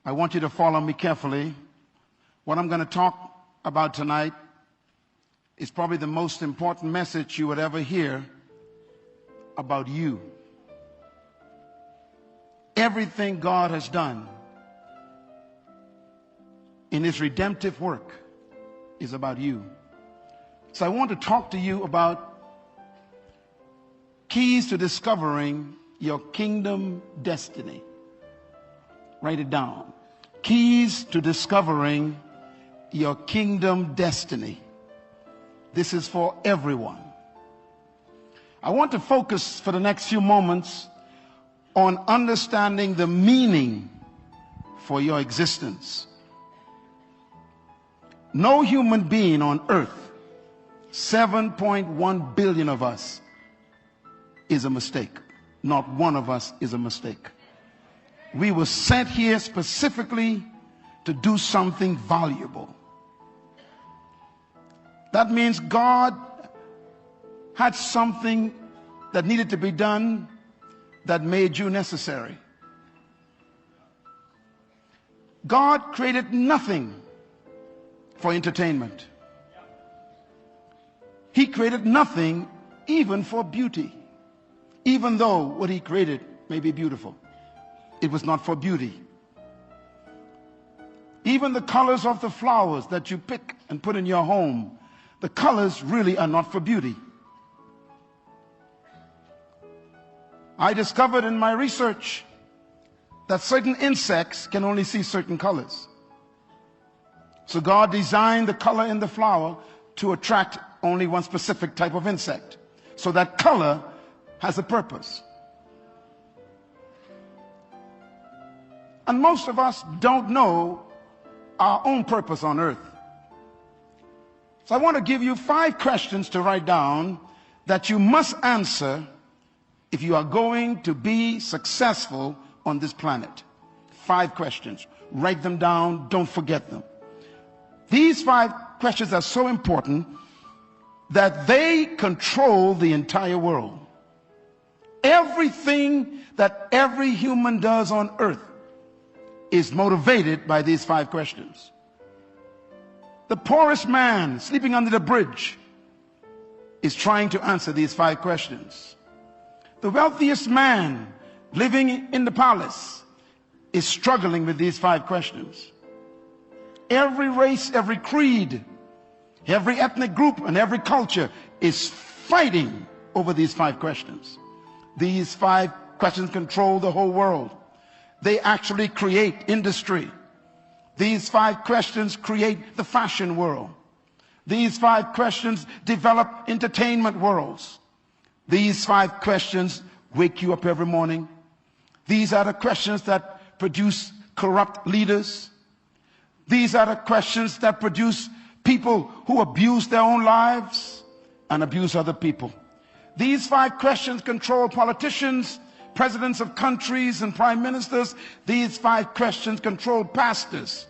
I want you to follow me carefully. What I'm going to talk about tonight is probably the most important message you would ever hear about you. Everything God has done in His redemptive work is about you. So I want to talk to you about keys to discovering your kingdom destiny. Write it down. Keys to discovering your kingdom destiny. This is for everyone. I want to focus for the next few moments on understanding the meaning for your existence. No human being on earth, 7.1 billion of us, is a mistake. Not one of us is a mistake. We were sent here specifically to do something valuable. That means God had something that needed to be done that made you necessary. God created nothing for entertainment. He created nothing even for beauty. Even though what He created may be beautiful, it was not for beauty. Even the colors of the flowers that you pick and put in your home, the colors really are not for beauty. I discovered in my research that certain insects can only see certain colors. So God designed the color in the flower to attract only one specific type of insect. So that color has a purpose. And most of us don't know our own purpose on earth. So I want to give you 5 questions to write down that you must answer if you are going to be successful on this planet. 5 questions. Write them down. Don't forget them. These 5 questions are so important that they control the entire world. Everything that every human does on earth is motivated by these 5 questions. The poorest man sleeping under the bridge is trying to answer these 5 questions. The wealthiest man living in the palace is struggling with these 5 questions. Every race, every creed, every ethnic group, and every culture is fighting over these 5 questions. These 5 questions control the whole world. They actually create industry. These 5 questions create the fashion world. These 5 questions develop entertainment worlds. These 5 questions wake you up every morning. These are the questions that produce corrupt leaders. These are the questions that produce people who abuse their own lives and abuse other people. These 5 questions control politicians, presidents of countries, and prime ministers. These 5 questions control pastors.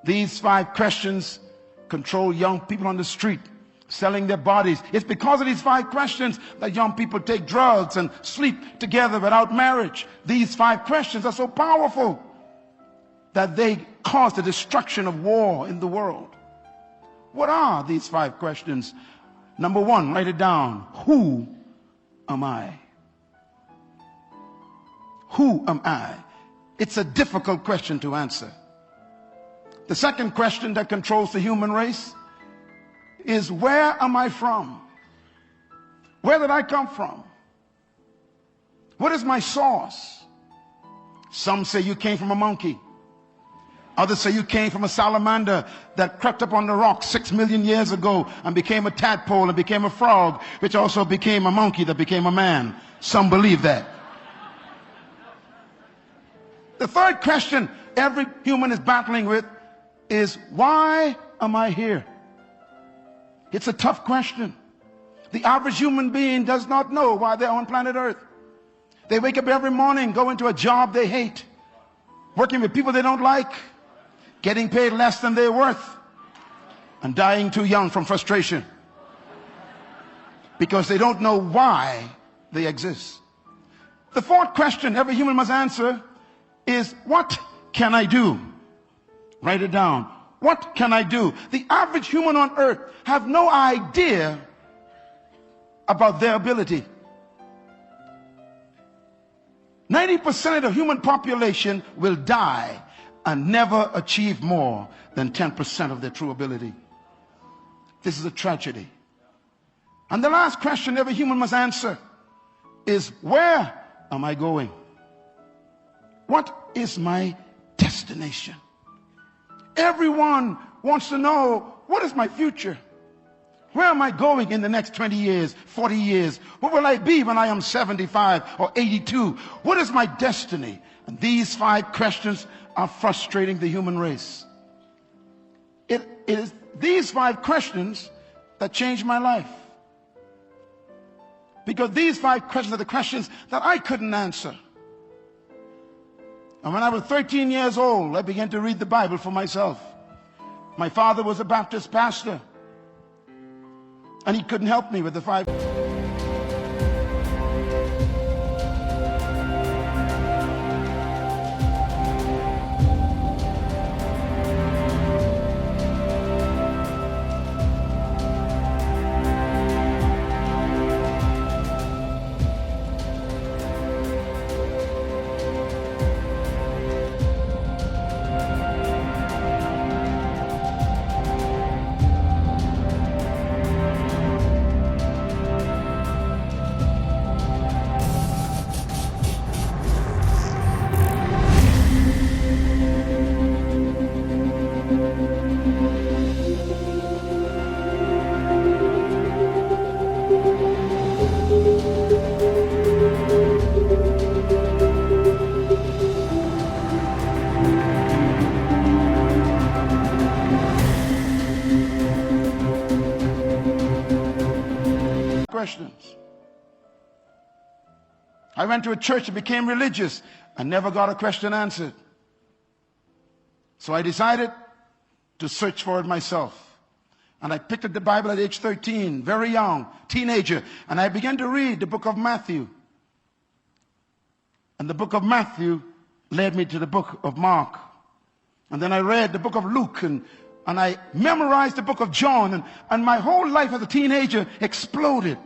These 5 questions control young people on the street selling their bodies. It's because of these 5 questions that young people take drugs and sleep together without marriage. These 5 questions are so powerful that they cause the destruction of war in the world. What are these 5 questions? Number 1, write it down. Who am I? Who am I? It's a difficult question to answer. The second question that controls the human race is, where am I from? Where did I come from? What is my source? Some say you came from a monkey. Others say you came from a salamander that crept up on the rock 6 million years ago and became a tadpole and became a frog, which also became a monkey that became a man. Some believe that. The third question every human is battling with is, why am I here? It's a tough question. The average human being does not know why they're on planet Earth. They wake up every morning, go into a job they hate, working with people they don't like, getting paid less than they're worth, and dying too young from frustration because they don't know why they exist. The fourth question every human must answer is, what can I do? Write it down. What can I do? The average human on earth have no idea about their ability. 90% of the human population will die and never achieve more than 10% of their true ability. This is a tragedy. And the last question every human must answer is, where am I going? What is my destination? Everyone wants to know, what is my future? Where am I going in the next 20 years, 40 years? What will I be when I am 75 or 82? What is my destiny? And these 5 questions are frustrating the human race. It is these 5 questions that changed my life. Because these 5 questions are the questions that I couldn't answer. And when I was 13 years old, I began to read the Bible for myself. My father was a Baptist pastor, and he couldn't help me with the 5. Questions. I went to a church and became religious and never got a question answered. So I decided to search for it myself. And I picked up the Bible at age 13, very young, teenager, and I began to read the book of Matthew. And the book of Matthew led me to the book of Mark. And then I read the book of Luke, and I memorized the book of John, and my whole life as a teenager exploded.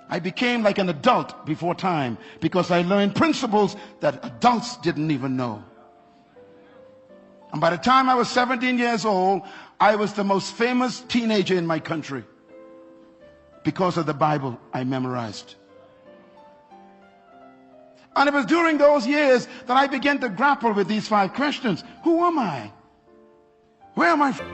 I became like an adult before time because I learned principles that adults didn't even know. And by the time I was 17 years old, I was the most famous teenager in my country because of the Bible I memorized. And it was during those years that I began to grapple with these 5 questions. Who am I? Where am I from?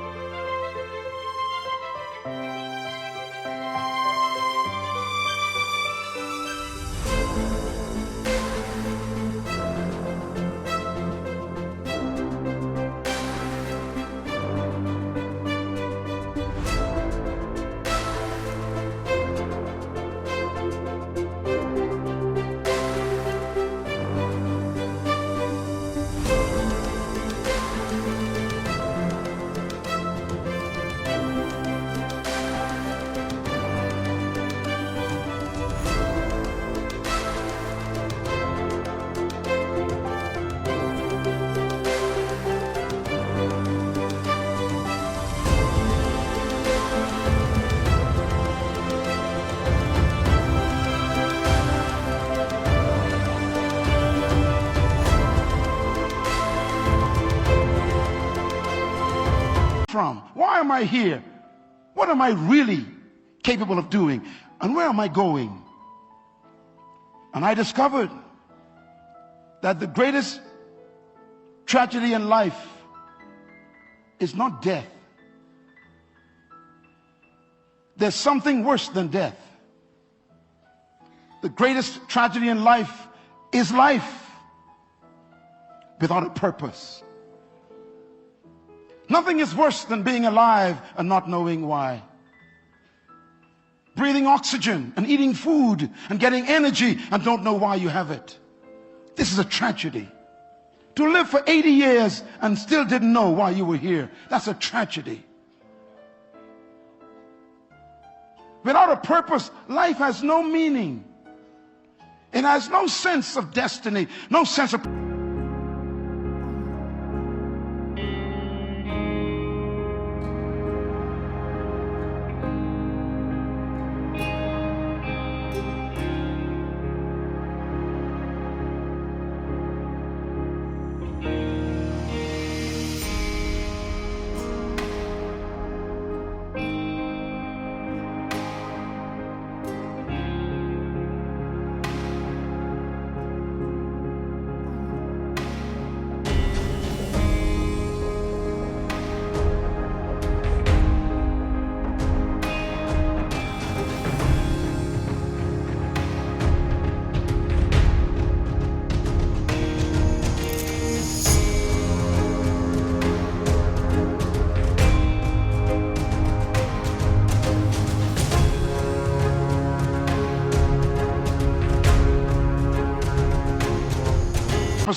Why am I here? What am I really capable of doing? And where am I going? And I discovered that the greatest tragedy in life is not death. There's something worse than death. The greatest tragedy in life is life without a purpose. Nothing is worse than being alive and not knowing why. Breathing oxygen and eating food and getting energy and don't know why you have it. This is a tragedy. To live for 80 years and still didn't know why you were here, that's a tragedy. Without a purpose, life has no meaning. It has no sense of destiny, no sense of...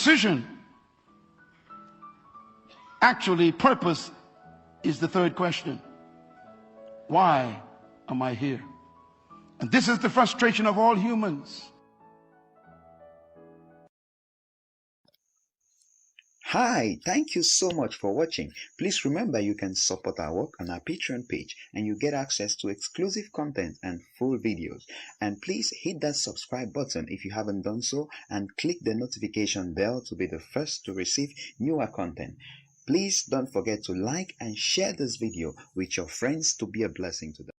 decision. Actually, purpose is the third question. Why am I here? And this is the frustration of all humans. Hi, thank you so much for watching. Please remember you can support our work on our Patreon page and you get access to exclusive content and full videos. And please hit that subscribe button if you haven't done so and click the notification bell to be the first to receive newer content. Please don't forget to like and share this video with your friends to be a blessing to them.